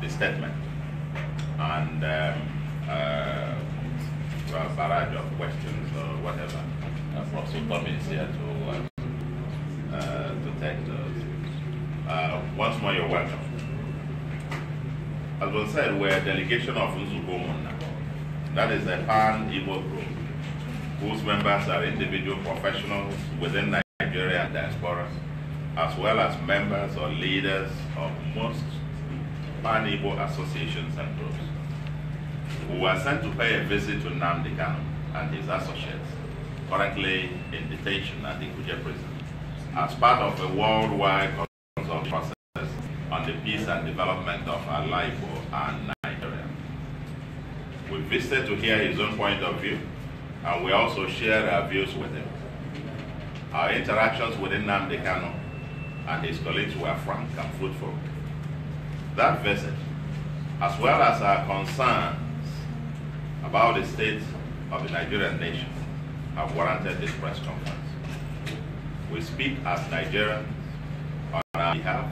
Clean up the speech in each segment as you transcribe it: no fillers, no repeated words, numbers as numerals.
the statement and a barrage of questions or whatever. Professor Utomi is here to take those. Once more, you're welcome. As was said, we're a delegation of Nzuko Umunna. That is a pan-Igbo group whose members are individual professionals within Nigeria and diaspora, as well as members or leaders of most pan-Igbo associations and groups. We were sent to pay a visit to Nnamdi Kanu and his associates, currently in detention at the Kuje Prison, as part of a worldwide consultation process on the peace and development of our Igbo and Nigeria. We visited to hear his own point of view, and we also shared our views with him. Our interactions with Nnamdi Kanu and his colleagues were frank and fruitful. That visit, as well as our concerns about the state of the Nigerian nation, have warranted this press conference. We speak as Nigerians on our behalf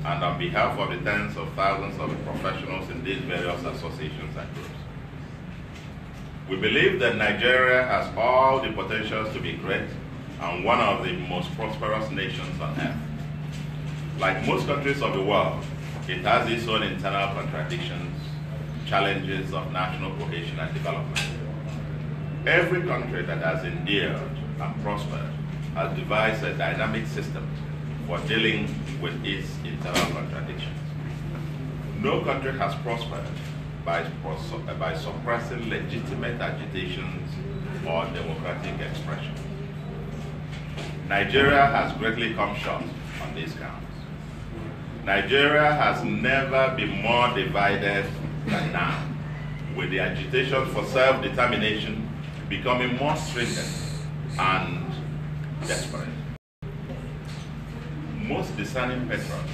and on behalf of the tens of thousands of professionals in these various associations and groups. We believe that Nigeria has all the potentials to be great and one of the most prosperous nations on earth. Like most countries of the world, it has its own internal contradictions, challenges of national cohesion and development. Every country that has endured and prospered has devised a dynamic system for dealing with its internal contradictions. No country has prospered by suppressing legitimate agitations or democratic expression. Nigeria has greatly come short on these counts. Nigeria has never been more divided than now, with the agitation for self-determination becoming more stringent and desperate. Most discerning patrons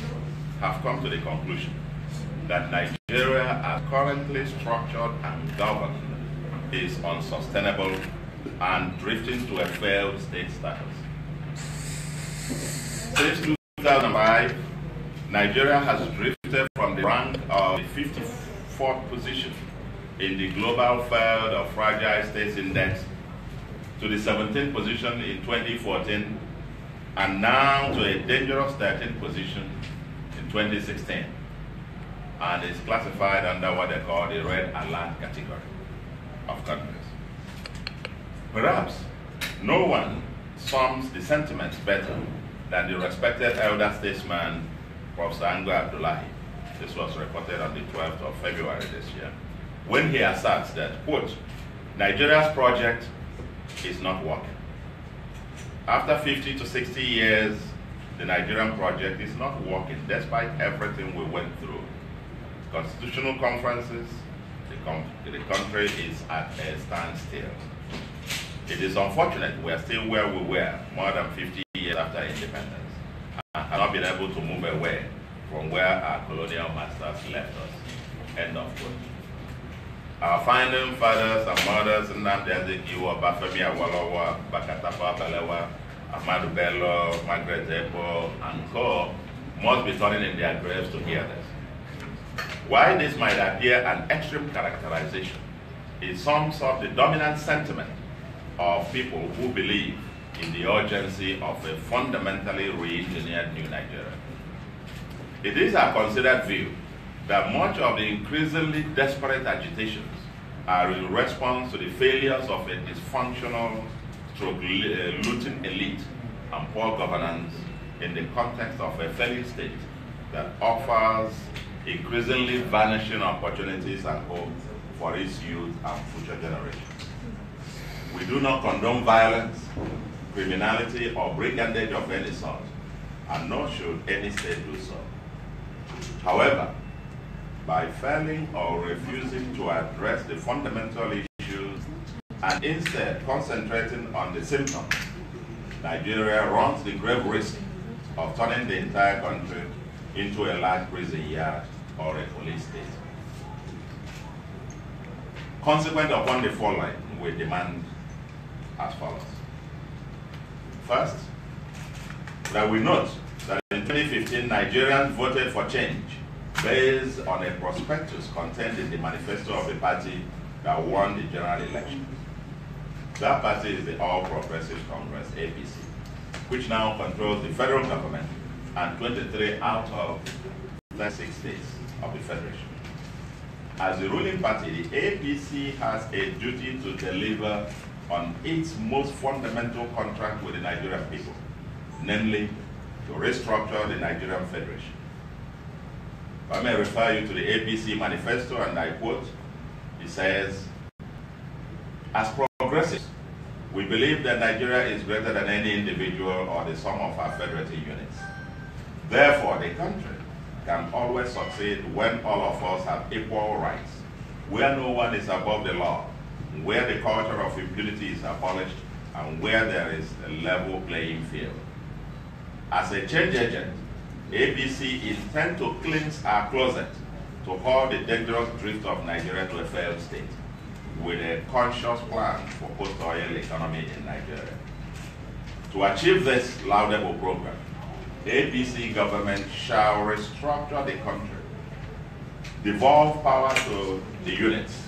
have come to the conclusion that Nigeria, as currently structured and governed, is unsustainable and drifting to a failed state status. Since 2005, Nigeria has drifted from the rank of the 54th position in the Global Failed or Fragile States Index to the 17th position in 2014 and now to a dangerous 13th position in 2016, and is classified under what they call the red alert category of countries. Perhaps no one sums the sentiments better than the respected elder statesman Professor Abdullahi. This was reported on the 12th of February this year, when he asserts that, quote, Nigeria's project is not working. After 50 to 60 years, the Nigerian project is not working, despite everything we went through. Constitutional conferences, the country is at a standstill. It is unfortunate we are still where we were more than 50 years after independence and have not been able to move away from where our colonial masters left us. End of quote. Our founding fathers and mothers, Nnamdi Kanu, Bafemi Awolowo, Bakatafa Balewa, Ahmadu Bello, Margaret Epo, and co, must be turning in their graves to hear this. While this might appear an extreme characterization, it sums up the dominant sentiment of people who believe in the urgency of a fundamentally re-engineered new Nigeria. It is our considered view that much of the increasingly desperate agitations are in response to the failures of a dysfunctional, looting elite and poor governance in the context of a failing state that offers increasingly vanishing opportunities and hope for its youth and future generations. We do not condone violence, criminality, or brigandage of any sort, and nor should any state do so. However, by failing or refusing to address the fundamental issues and instead concentrating on the symptoms, Nigeria runs the grave risk of turning the entire country into a large prison yard or a police state. Consequent upon the foregoing, we demand as follows. First, that we note that in 2015, Nigerians voted for change based on a prospectus contained in the manifesto of the party that won the general election. That party is the All Progressive Congress, APC, which now controls the federal government and 23 out of 36 states of the Federation. As the ruling party, the APC has a duty to deliver on its most fundamental contract with the Nigerian people, namely to restructure the Nigerian Federation. I may refer you to the APC manifesto, and I quote, it says, as progressives, we believe that Nigeria is greater than any individual or the sum of our federative units. Therefore, the country can always succeed when all of us have equal rights, where no one is above the law, where the culture of impunity is abolished, and where there is a level playing field. As a change agent, APC intends to cleanse our closet to halt the dangerous drift of Nigeria to a failed state, with a conscious plan for post-oil economy in Nigeria. To achieve this laudable program, APC government shall restructure the country, devolve power to the units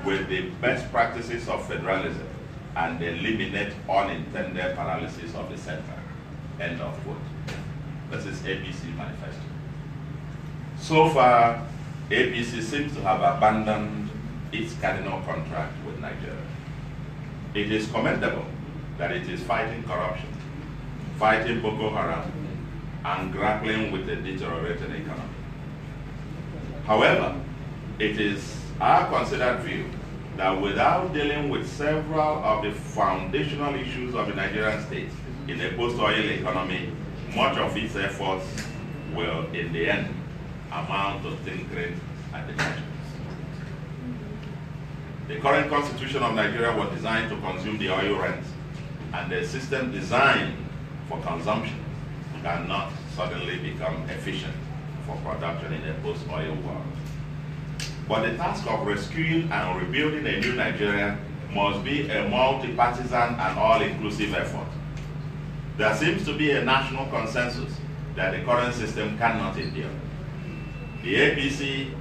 with the best practices of federalism, and eliminate unintended paralysis of the center. End of quote. This is APC manifesto. So far, APC seems to have abandoned its cardinal contract with Nigeria. It is commendable that it is fighting corruption, fighting Boko Haram, and grappling with a deteriorating economy. However, it is our considered view that without dealing with several of the foundational issues of the Nigerian state in a post-oil economy, much of its efforts will, in the end, amount to tinkering at the edges. The current constitution of Nigeria was designed to consume the oil rents, and the system designed for consumption cannot suddenly become efficient for production in a post-oil world. But the task of rescuing and rebuilding a new Nigeria must be a multi-partisan and all-inclusive effort. There seems to be a national consensus that the current system cannot endure. The APC,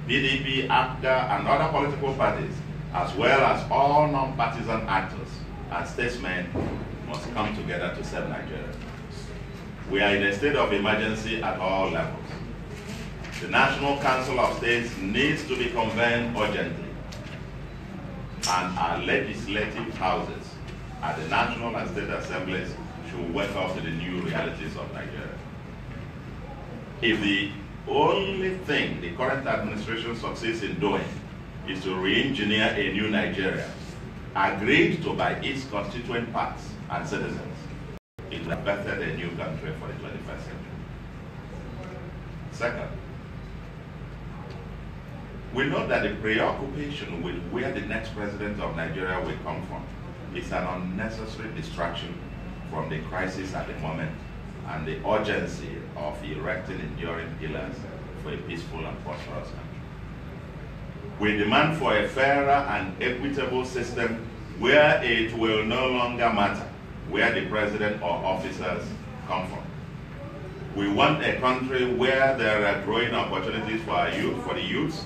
PDP, APGA, and other political parties, as well as all non-partisan actors and statesmen, must come together to save Nigeria. We are in a state of emergency at all levels. The National Council of States needs to be convened urgently, and our legislative houses at the national and state assemblies should wake up to the new realities of Nigeria. If the only thing the current administration succeeds in doing is to re-engineer a new Nigeria, agreed to by its constituent parts and citizens, it will have bettered a new country for the 21st century. Second, we know that the preoccupation with where the next president of Nigeria will come from is an unnecessary distraction from the crisis at the moment and the urgency of erecting enduring pillars for a peaceful and prosperous country. We demand for a fairer and equitable system where it will no longer matter where the president or officers come from. We want a country where there are growing opportunities for our youth, for the youths,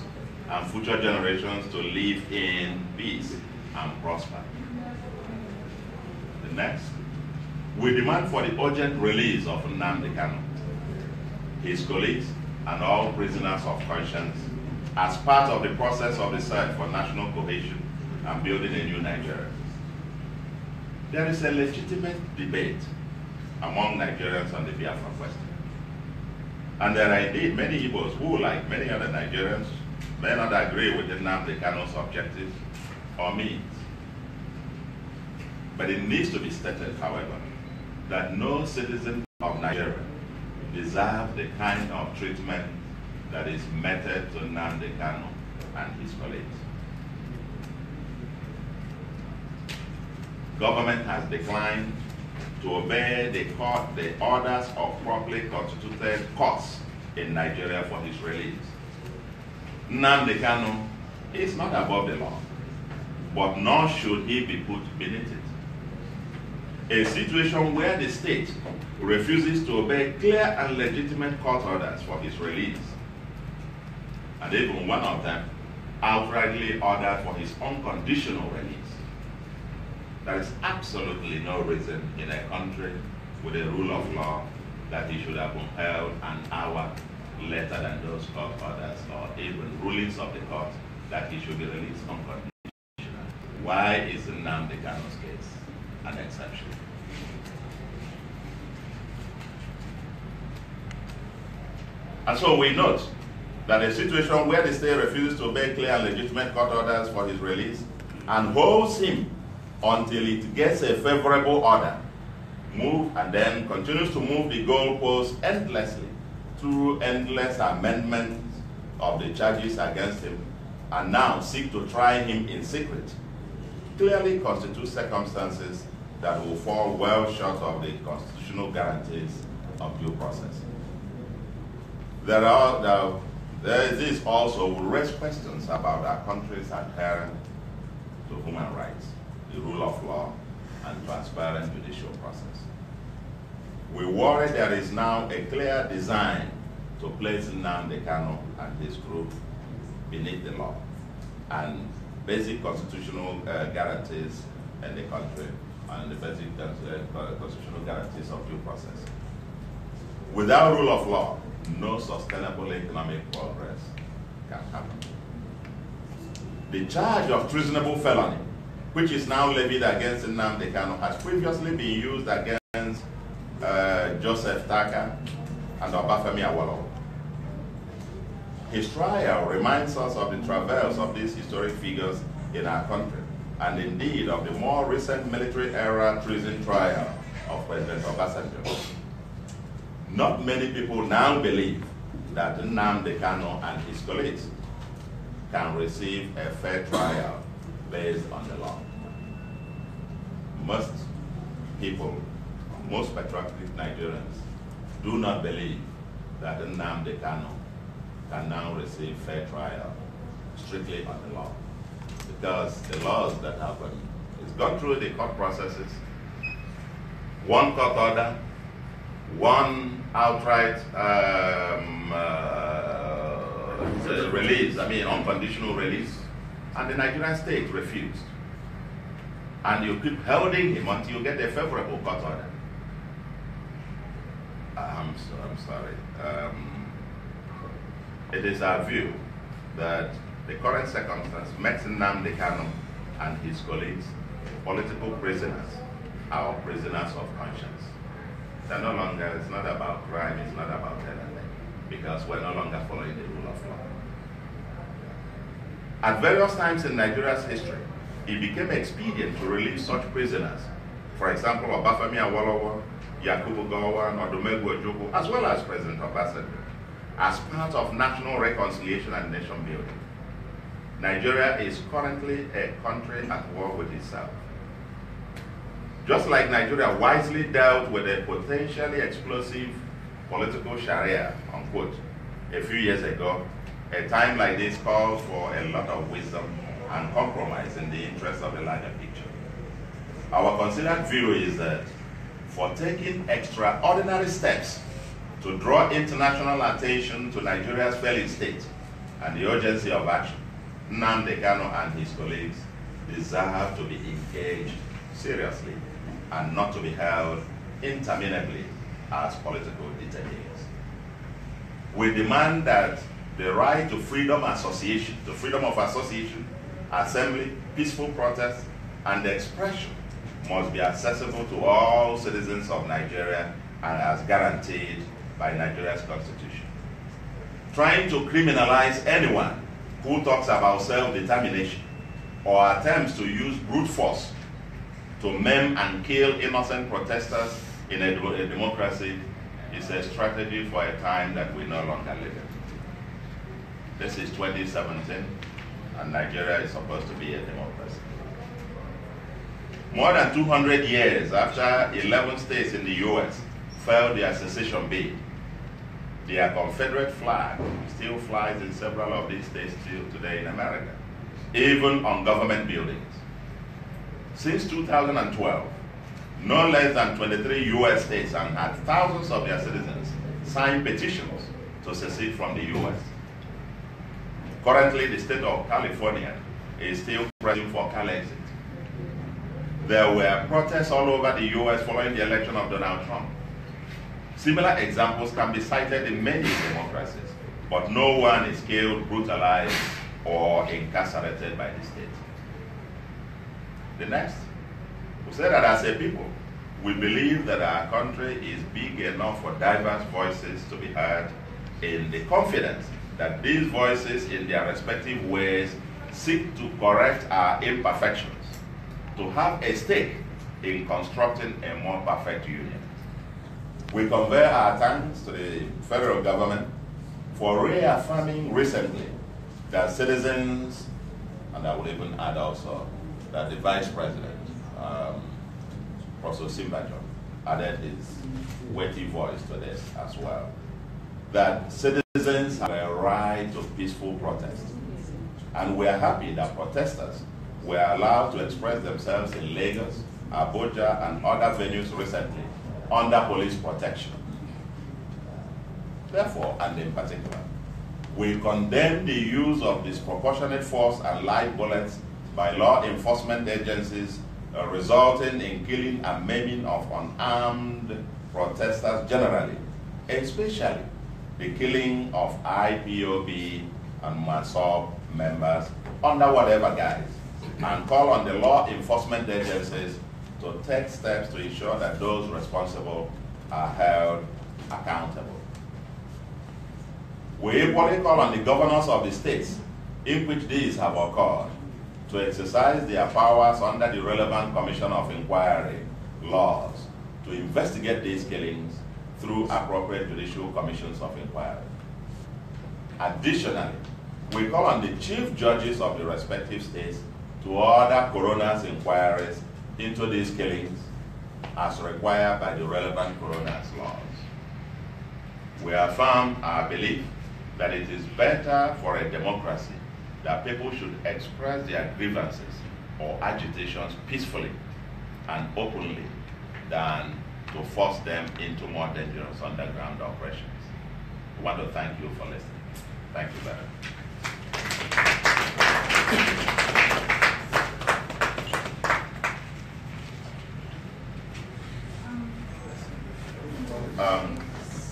and future generations to live in peace and prosper. The next, we demand for the urgent release of Nnamdi Kanu, his colleagues, and all prisoners of conscience as part of the process of the search for national cohesion and building a new Nigeria. There is a legitimate debate among Nigerians on the Biafra question. And there are indeed many Igbos who, like many other Nigerians, may not agree with Nnamdi Kanu's objectives or means. But it needs to be stated, however, that no citizen of Nigeria deserves the kind of treatment that is meted to Nnamdi Kanu and his colleagues. Government has declined to obey the orders of properly constituted courts in Nigeria for his release. Nnamdi Kanu is not above the law, but nor should he be put beneath it. A situation where the state refuses to obey clear and legitimate court orders for his release and even one of them outrightly ordered for his unconditional release. There is absolutely no reason in a country with a rule of law that he should have been held an hour later than those court orders or even rulings of the court that he should be released unconditionally. Why is Nnamdi Kanu's case an exception? And so we note that a situation where the state refuses to obey clear and legitimate court orders for his release and holds him until it gets a favorable order, and then continues to move the goalposts endlessly through endless amendments of the charges against him, and now seek to try him in secret, clearly constitutes circumstances that will fall well short of the constitutional guarantees of due process. This also will raise questions about our country's adherence to human rights, the rule of law, and transparent judicial process. We worry there is now a clear design to place Nnamdi Kanu and his group beneath the law and basic constitutional guarantees in the country and the basic constitutional guarantees of due process. Without rule of law, no sustainable economic progress can happen. The charge of treasonable felony, which is now levied against Nnamdi Kanu, has previously been used against Joseph Taka and Obafemi Awolowo. His trial reminds us of the travails of these historic figures in our country, and indeed of the more recent military-era treason trial of President Obasanjo. Not many people now believe that Nnamdi Kanu and his colleagues can receive a fair trial based on the law. Most people, most patriotic Nigerians, do not believe that Nnamdi Kanu can now receive fair trial strictly on the law, because the laws that happen is gone through the court processes, one court order, one outright release, unconditional release, and the Nigerian state refused. And you keep holding him until you get a favorable court order. I'm sorry. It is our view that the current circumstance makes Nnamdi Kanu and his colleagues political prisoners, our prisoners of conscience. They're no longer, it's not about crime, it's not about anything, because we're no longer following the rule of law. At various times in Nigeria's history, it became expedient to release such prisoners. For example, Obafemi Awolowo, Yakubu Gowon, Odumegwu Ojukwu, as well as President Obasanjo, as part of national reconciliation and nation building. Nigeria is currently a country at war with itself. Just like Nigeria wisely dealt with a potentially explosive political Sharia, unquote, a few years ago, a time like this calls for a lot of wisdom and compromise in the interest of a larger picture. Our considered view is that for taking extraordinary steps to draw international attention to Nigeria's failing state and the urgency of action, Nnamdi Kanu and his colleagues deserve to be engaged seriously and not to be held interminably as political detainees. We demand that the right to freedom of association, assembly, peaceful protest, and expression must be accessible to all citizens of Nigeria and as guaranteed by Nigeria's constitution. Trying to criminalize anyone who talks about self-determination or attempts to use brute force to maim and kill innocent protesters in a democracy is a strategy for a time that we no longer live in. This is 2017, and Nigeria is supposed to be a democracy. More than 200 years after 11 states in the US filed their secession bid, their Confederate flag still flies in several of these states still today in America, even on government buildings. Since 2012, no less than 23 US states and had thousands of their citizens sign petitions to secede from the US. Currently, the state of California is still pressing for Calexit. There were protests all over the US following the election of Donald Trump. Similar examples can be cited in many democracies, but no one is killed, brutalized, or incarcerated by the state. The next, we say that as a people, we believe that our country is big enough for diverse voices to be heard, in the confidence that these voices in their respective ways seek to correct our imperfections, to have a stake in constructing a more perfect union. We convey our thanks to the federal government for reaffirming recently that citizens, and I will even add also that the Vice President, Professor Simbajo, added his weighty voice to this as well, that citizens have a right to peaceful protest. And we are happy that protesters were allowed to express themselves in Lagos, Abuja, and other venues recently under police protection. Therefore, and in particular, we condemn the use of disproportionate force and live bullets by law enforcement agencies resulting in killing and maiming of unarmed protesters generally, especially the killing of IPOB and MASOB members under whatever guise, and call on the law enforcement agencies to take steps to ensure that those responsible are held accountable. We equally call on the governors of the states in which these have occurred to exercise their powers under the relevant Commission of Inquiry laws to investigate these killings through appropriate judicial commissions of inquiry. Additionally, we call on the chief judges of the respective states to order coroner's inquiries into these killings as required by the relevant coroner's laws. We affirm our belief that it is better for a democracy that people should express their grievances or agitations peacefully and openly than to force them into more dangerous underground operations. We want to thank you for listening. Thank you very much.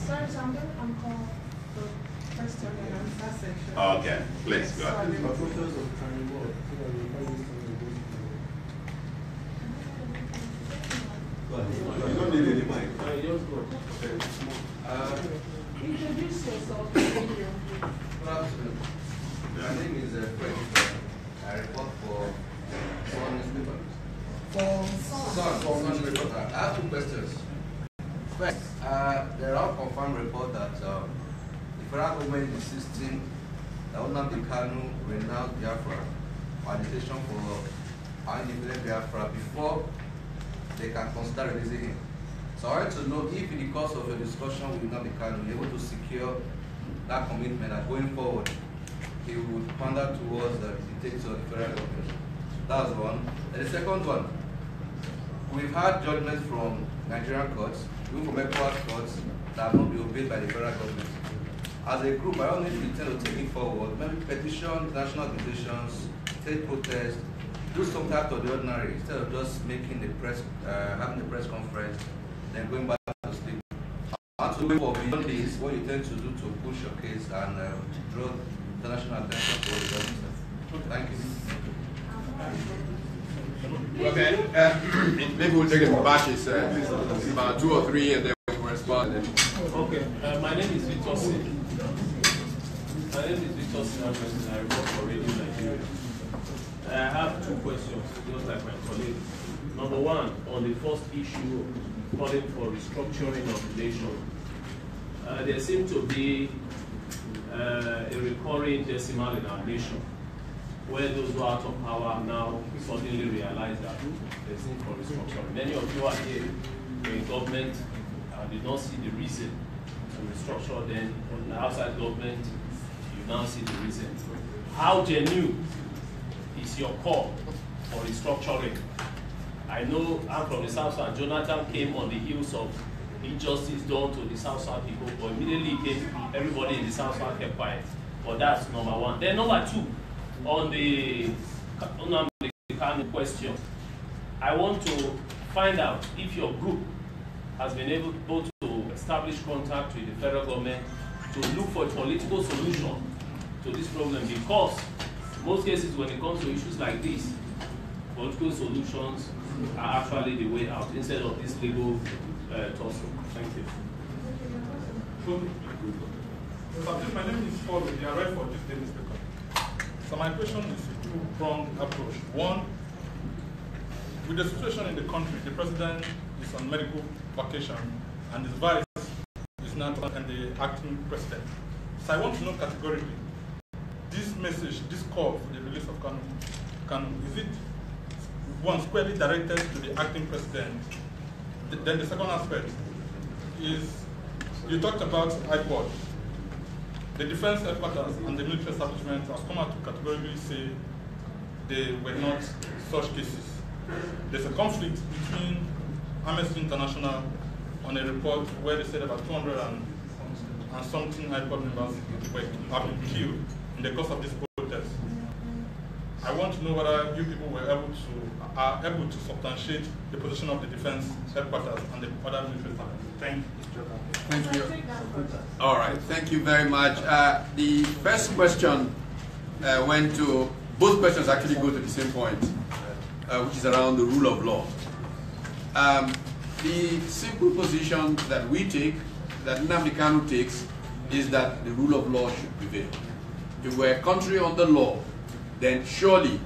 Sorry, I'm called the question and answer section. Okay, please go ahead. You don't need any mic. Just go. Introduce yourself. Good afternoon. My name is Fred. I report for Sun newspaper. Sun newspaper. I have two questions. First, there are confirmed reports that the federal government is insisting that Nnamdi Kanu renounce Biafra agitation for independent Biafra before they can consider releasing him. So I want to know if in the course of your discussion with Nnamdi Kanu, you're able to secure that commitment that going forward, he would pander towards the dictates of the federal government. That's one. And the second one, we've had judgments from Nigerian courts, even from ECOWAS courts, that have not been obeyed by the federal government. As a group, I don't think we intend to take it forward. Maybe petition, national petitions, state protests, do something out of the ordinary instead of just making the press, having the press conference, then going back to sleep. And to go beyond this, what you tend to do to push your case and draw international attention to what the government. Thank you. Okay, maybe we'll take it in batches, about 2 or 3, and then we'll respond. Okay, my name is Victor Sin. My name is Victor Sin, and I work for Radio Nigeria. I have 2 questions, just like my colleague. Number one, on the first issue, calling for restructuring of the nation. There seems to be a recurring decimal in our nation, where those who are out of power now suddenly realize that there's need for restructuring. Many of you are here in government and did not see the reason to restructure, then on the outside government, you now see the reason. How genuine is your call for restructuring? I know I'm from the South South. Jonathan came on the heels of injustice done to the South South people, but immediately came, everybody in the South South kept quiet. But that's number one. Then number two, on the Nnamdi Kanu question, I want to find out if your group has been able both to establish contact with the federal government to look for a political solution to this problem, because in most cases when it comes to issues like this, political solutions are actually the way out instead of this legal tussle. Thank you. My name is Paul. I write for this daily paper. So my question is a two-pronged approach. One, with the situation in the country, the president is on medical vacation and his vice is not and the acting president. So I want to know categorically, this message, this call for the release of Kanu, is it one squarely directed to the acting president? Then the second aspect is, you talked about IPOD. The defense headquarters and the military establishment has come out to categorically say they were not such cases. There's a conflict between Amnesty International on a report where they said about 200 and something IPOD members have been killed in the course of this protest. I want to know whether you people are able to substantiate the position of the defense headquarters and the other military establishment. Thank you. Thank you. All right, thank you very much. The first question went to, both questions actually go to the same point, which is around the rule of law. The simple position that we take, that Nnamdi Kanu takes, is that the rule of law should prevail. If we're a country under law, then surely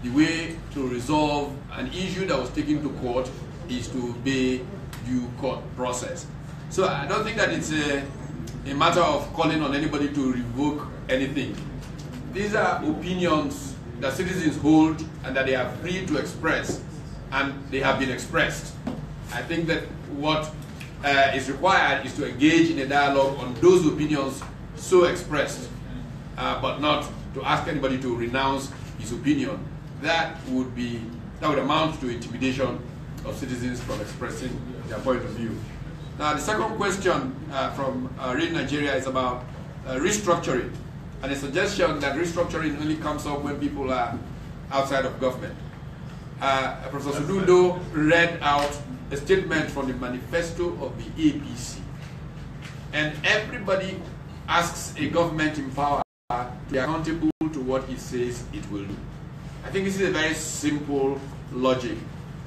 the way to resolve an issue that was taken to court is to obey due court process. So I don't think that it's a matter of calling on anybody to revoke anything. These are opinions that citizens hold and that they are free to express, and they have been expressed. I think that what is required is to engage in a dialogue on those opinions so expressed, but not to ask anybody to renounce his opinion. That would amount to intimidation of citizens from expressing their point of view. Now, the second question from Real Nigeria is about restructuring, and a suggestion that restructuring only comes up when people are outside of government. Professor Soludo read out a statement from the manifesto of the APC, and everybody asks a government in power to be accountable to what it says it will do. I think this is a very simple logic.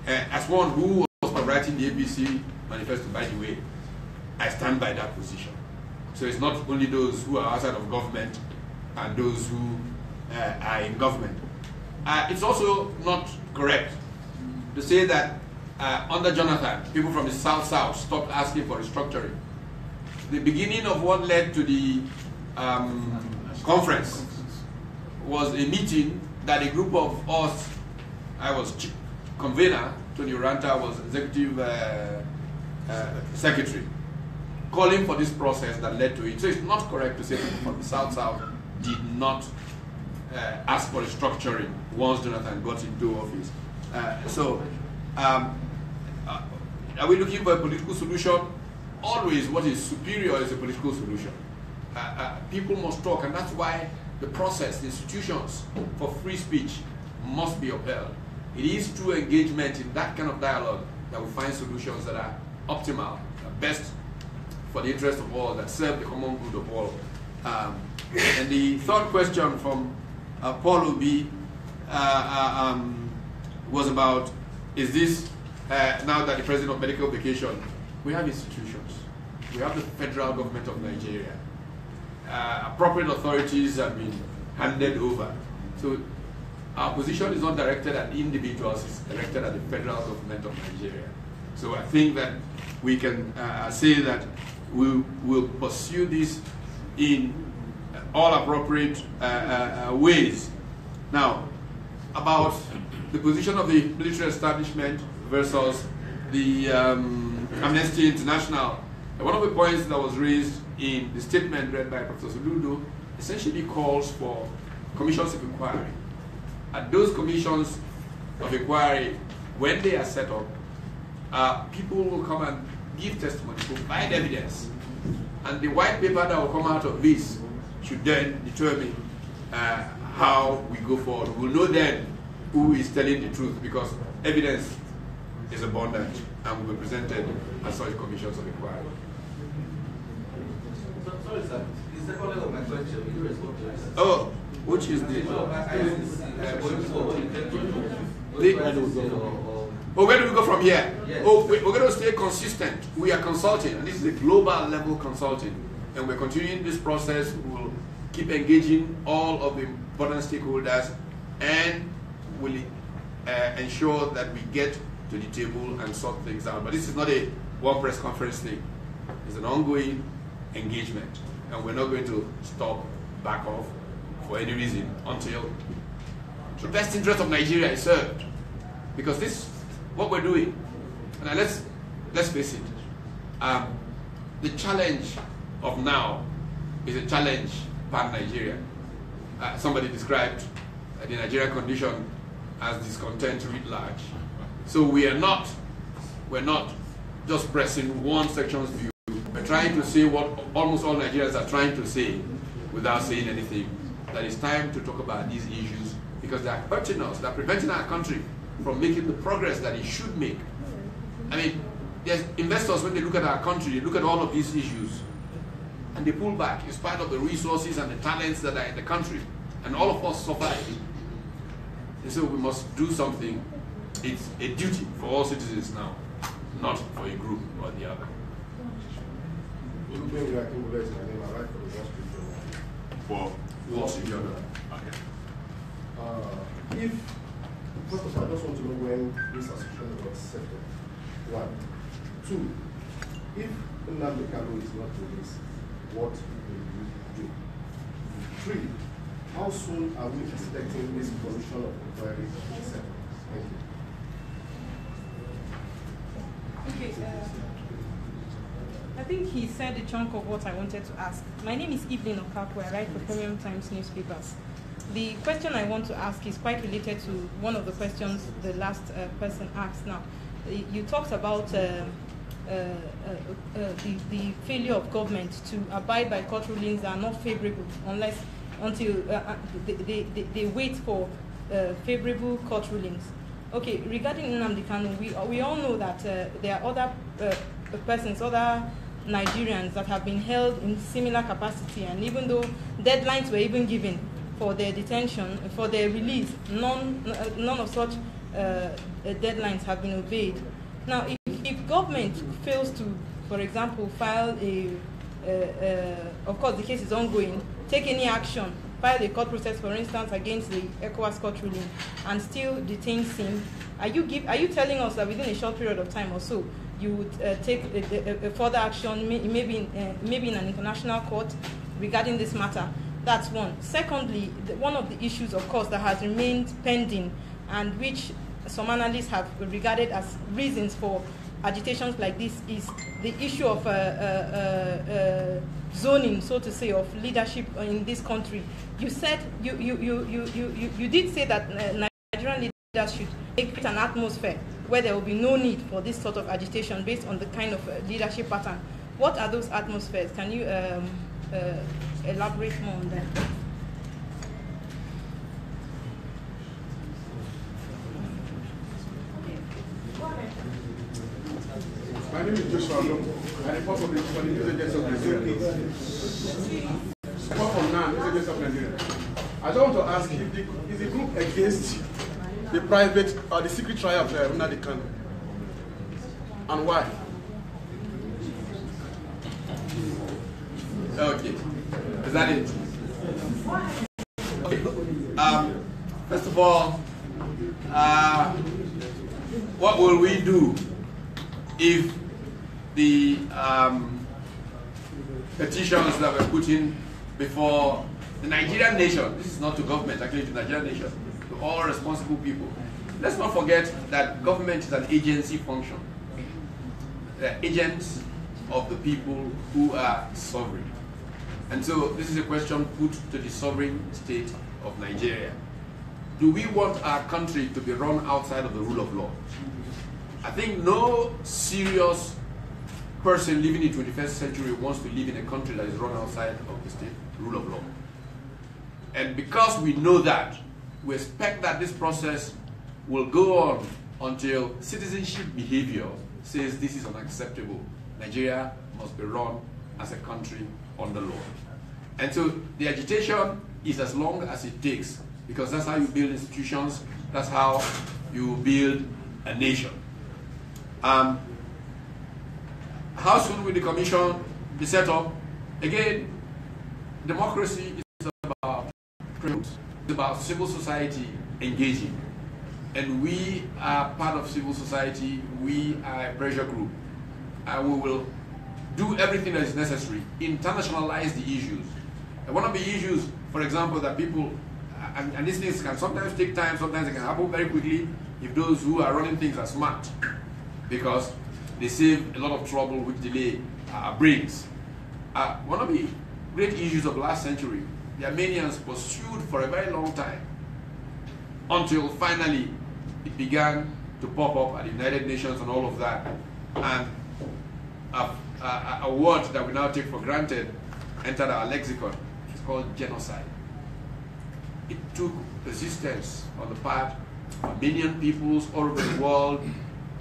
As one who was writing the APC manifesto, by the way, I stand by that position. So it's not only those who are outside of government and those who are in government. It's also not correct to say that under Jonathan, people from the South stopped asking for restructuring. The beginning of what led to the conference was a meeting that a group of us, I was convener, Tony Oranta was executive secretary, calling for this process that led to it. So it's not correct to say that from the South did not ask for restructuring once Jonathan got into office. Are we looking for a political solution? Always what is superior is a political solution. People must talk, and that's why the process, the institutions for free speech must be upheld. It is through engagement in that kind of dialogue that we find solutions that are optimal, best for the interest of all, that serve the common good of all. And the third question from Paul Obi was about, is this, now that the president of medical vacation, we have institutions. We have the federal government of Nigeria. Appropriate authorities have been handed over. So our position is not directed at individuals, it's directed at the federal government of Nigeria. So I think that we can say that we will pursue this in all appropriate ways. Now, about the position of the military establishment versus the Amnesty International, one of the points that was raised in the statement read by Professor Soludo essentially calls for commissions of inquiry. And those commissions of inquiry, when they are set up, people will come and give testimony, provide evidence. And the white paper that will come out of this should then determine how we go forward. We'll know then who is telling the truth, because evidence is abundant and will be presented as such commissions of inquiry. Sorry, sir. The second leg of my question, will you respond to this? Oh, which is the... Oh, where do we go from here? Yes. Oh, we're going to stay consistent. We are consulting, and this is a global level consulting. And we're continuing this process. We'll keep engaging all of the important stakeholders, and will ensure that we get to the table and sort things out. But this is not a one press conference thing. It's an ongoing engagement, and we're not going to stop, back off for any reason until the best interest of Nigeria is served. Because this is what we're doing. And let's face it, the challenge of now is a challenge pan-Nigeria. Somebody described the Nigerian condition as discontent writ large. So we're not just pressing one section's view. We're trying to say what almost all Nigerians are trying to say without saying anything. That it's time to talk about these issues because they're hurting us, they're preventing our country from making the progress that it should make. I mean, there's investors, when they look at our country, they look at all of these issues and they pull back in spite of the resources and the talents that are in the country. And all of us suffer. And so we must do something. It's a duty for all citizens now, not for a group or the other. For Wall Street Journal. okay. If, first of all, I just want to know when this association was settled. 1. 2. If Nnamdi Kanu is not released, what will you do? 3. How soon are we expecting this commission of inquiry to be settled? Thank you. Okay. I think he said a chunk of what I wanted to ask. My name is Evelyn Okapo. I write for Premium Times newspapers. The question I want to ask is quite related to one of the questions the last person asked now. You talked about the failure of government to abide by court rulings that are not favorable until they wait for favorable court rulings. Okay, regarding Nnamdi Kanu, we all know that there are other persons, other Nigerians that have been held in similar capacity, and even though deadlines were even given for their detention, for their release, none of such deadlines have been obeyed. Now, if government fails to, for example, file of course the case is ongoing, take any action, file a court process, for instance, against the ECOWAS court ruling, and still detains him, are you telling us that within a short period of time or so, you would take a further action, maybe in an international court regarding this matter? That's one. Secondly, one of the issues, of course, that has remained pending and which some analysts have regarded as reasons for agitations like this is the issue of zoning, so to say, of leadership in this country. You said you did say that Nigerian leaders should make it an atmosphere where there will be no need for this sort of agitation based on the kind of leadership pattern. What are those atmospheres? Can you elaborate more on that? My name is Joshua Long. I report from the News Agency of Nigeria. Apart from now, News Agency of Nigeria. I just want to ask if is the group against the private or the secret trial of Nnamdi Kanu, and why? Okay, is that it? Okay. First of all, what will we do if the petitions that were put in before the Nigerian nation, this is not to government, actually to the Nigerian nation, to all responsible people. Let's not forget that government is an agency function. They're agents of the people who are sovereign. And so this is a question put to the sovereign state of Nigeria. Do we want our country to be run outside of the rule of law? I think no serious person living in the 21st century wants to live in a country that is run outside of the state rule of law. And because we know that, we expect that this process will go on until citizenship behavior says this is unacceptable. Nigeria must be run as a country under law. And so the agitation is as long as it takes, because that's how you build institutions, that's how you build a nation. How soon will the commission be set up? Again, democracy is about truth. It's about civil society engaging. And we are part of civil society, we are a pressure group. And we will do everything that is necessary, internationalize the issues. And one of the issues, for example, that people, and these things can sometimes take time, sometimes it can happen very quickly if those who are running things are smart, because they save a lot of trouble which delay brings. One of the great issues of last century, the Armenians pursued for a very long time, until finally it began to pop up at the United Nations and all of that. And a word that we now take for granted entered our lexicon. It's called genocide. It took persistence on the part of Armenian peoples all over the world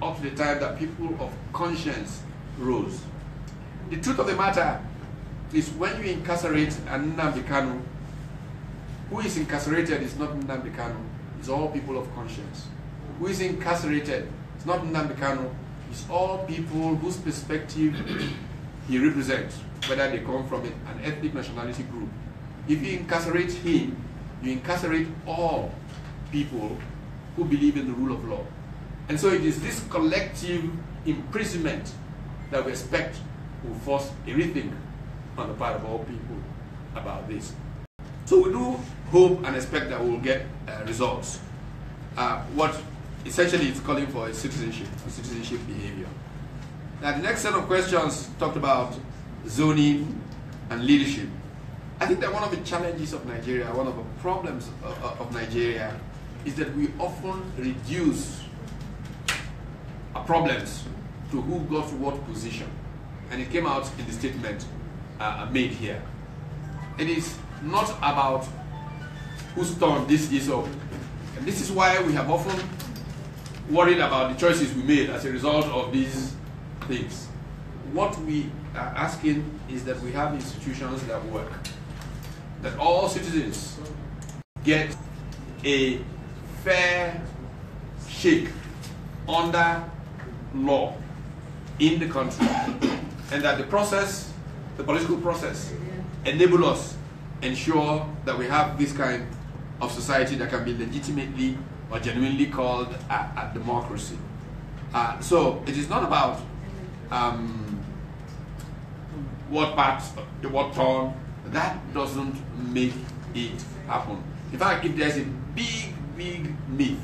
up to the time that people of conscience rose. The truth of the matter is, when you incarcerate an Nnamdi Kanu, who is incarcerated is not Nnamdi Kanu, it's all people of conscience. Who is incarcerated is not Nnamdi Kanu, it's all people whose perspective he represents, whether they come from an ethnic nationality group. If you incarcerate him, you incarcerate all people who believe in the rule of law. And so it is this collective imprisonment that we expect will force a rethink on the part of all people about this. So we do hope and expect that we will get results. What essentially it's calling for is citizenship behavior. Now the next set of questions talked about zoning and leadership. I think that one of the challenges of Nigeria, one of the problems of Nigeria, is that we often reduce our problems to who got what position. And it came out in the statement made here. It is not about whose turn this is up. And this is why we have often worried about the choices we made as a result of these things. What we are asking is that we have institutions that work, that all citizens get a fair shake under law in the country, and that the process, the political process, enable us, ensure that we have this kind of society that can be legitimately or genuinely called a democracy. So it is not about what part, what turn. That doesn't make it happen. In fact, if there's a big myth,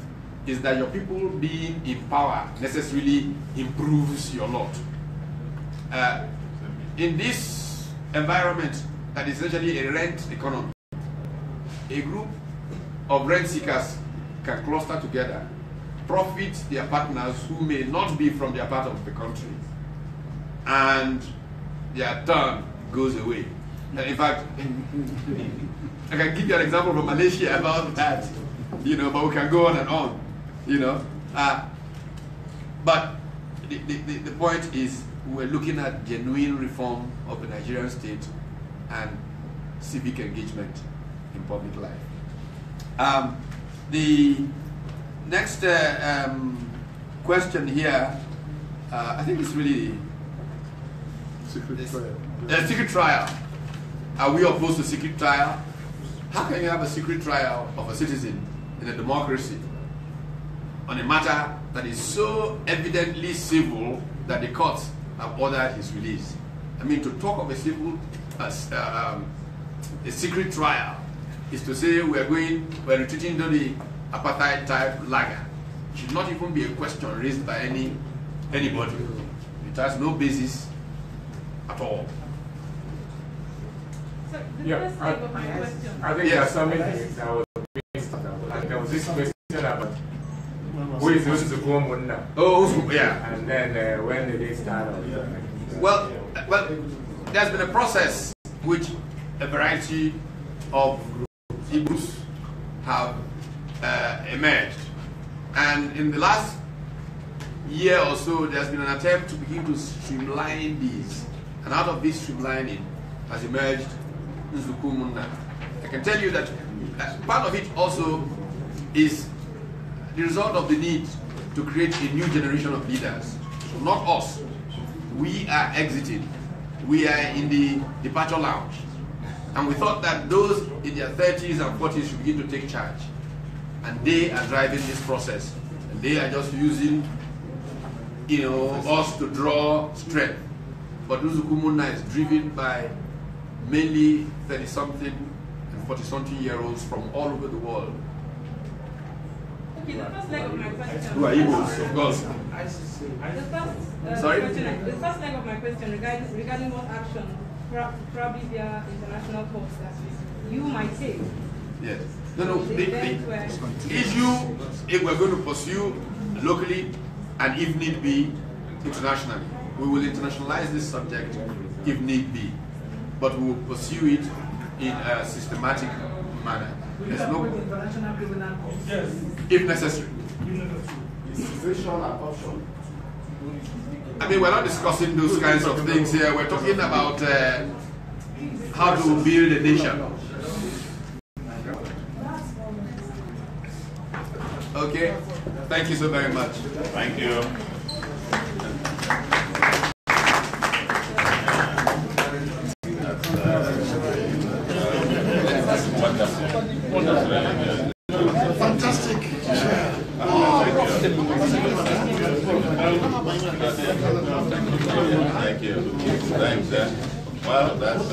is that your people being in power necessarily improves your lot. In this environment that is essentially a rent economy, a group of rent seekers can cluster together, profit their partners who may not be from their part of the country, and their turn goes away. And in fact, I can give you an example from Malaysia about that, but we can go on and on, But the point is, we're looking at genuine reform of the Nigerian state and civic engagement in public life. The next question here, I think it's really secret trial. Are we opposed to secret trial? How can you have a secret trial of a citizen in a democracy on a matter that is so evidently civil that the courts have ordered his release? I mean, to talk of a secret trial is to say we're retreating to the apartheid type lager. It should not even be a question raised by anybody. It has no basis at all. So the Yeah, first leg of my question. I think there are so many things that was missed. And there was this question about who is Nzuko Umunna? Oh, yeah. And then when did they start? Well, there's been a process which a variety of Igbos have emerged. And in the last year or so, there's been an attempt to begin to streamline these. And out of this streamlining has emerged Nzuko Umunna. I can tell you that part of it also is the result of the need to create a new generation of leaders. So not us. We are exiting. We are in the departure lounge. And we thought that those in their 30s and 40s should begin to take charge. And they are driving this process. And they are just using, us to draw strength. But Nzuko Umunna is driven by mainly 30-something and 40-something-year-olds from all over the world. Okay, the first leg of my question. Who are Igbos, of course. The first leg of my question regarding what action, probably via international courts, that you might take. Yes. No. The issue, if we're going to pursue locally and if need be, internationally, we will internationalize this subject if need be, but we will pursue it in a systematic manner. There's no international criminal court. Yes. If necessary. Situation and option. I mean, we're not discussing those kinds of things here. We're talking about how to build a nation. Okay. Thank you so very much. Thank you. Fantastic. Thank you. Thanks. Well, that's